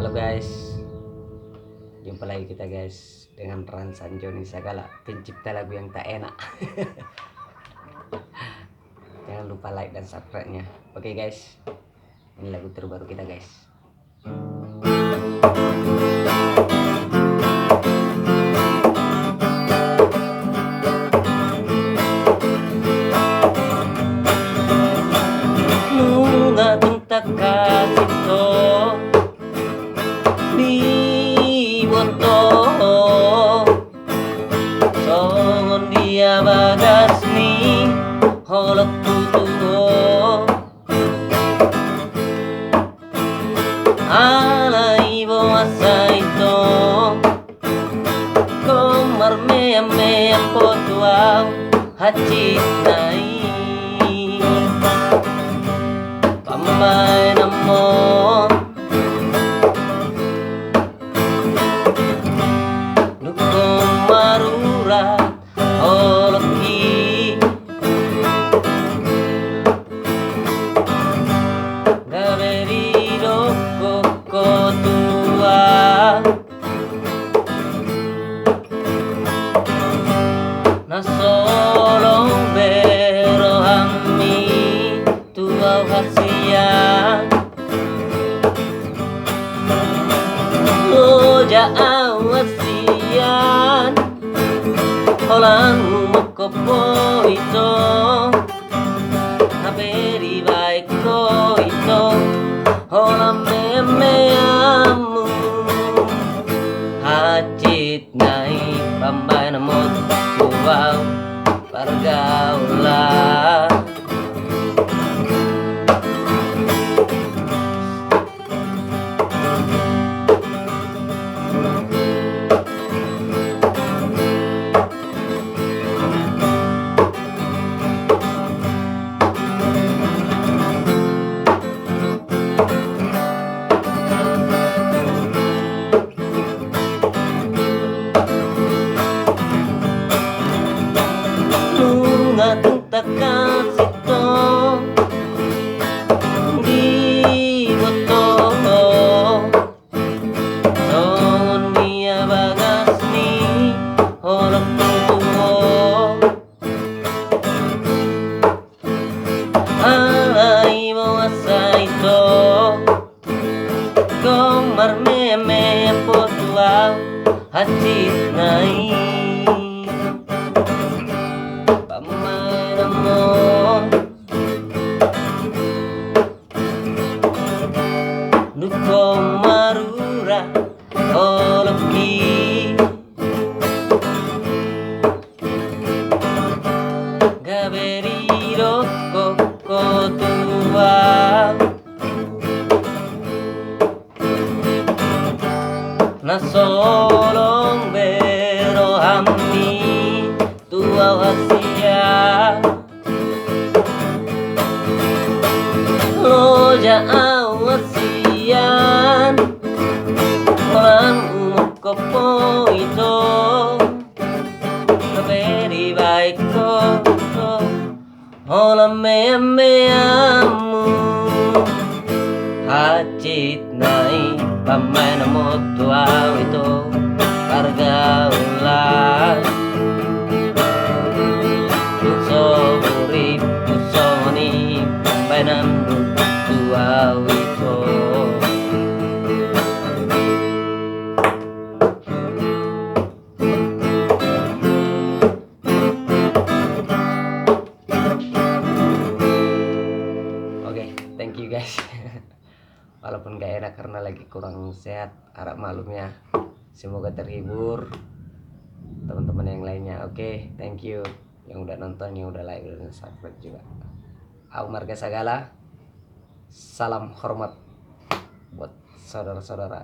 Halo guys, jumpa lagi kita guys dengan Ransan Joni Sagala, pencipta lagu yang tak enak. Jangan lupa like dan subscribe-nya. Oke guys, ini lagu terbaru kita guys. Nunga tuntak kasih to di bonto songon dia bagas ni holok tutuo alai boasa ito komar mea potuau hachit nai pambay namo nukong marura holoki gaberido koko tua nasolong bero hammi tua hasia loja awasian holang mokopo ito haberi baik ko ito holang memeamu hajit nai pambay namot tuwaw pargaulah tuntak kasih to di boto songon dia bagas ni holok tutuo alai boasa ito komar meme potuau hachit nai nukong marura holoki gaberido koko tua nasolong bero hammi tua hasia loja awasian orang umukopo ito kaberi baik ko holam meamu hachit nai pamay namot tuaw ito pargaulah puso urip puso ni pambay namot tuaw ito. Oke, thank you guys. Walaupun gak enak karena lagi kurang sehat, harap malumnya. Semoga terhibur teman-teman yang lainnya. Oke, thank you yang udah nonton, yang udah like, udah subscribe juga. Aku Marga Sagala. Salam hormat buat saudara-saudara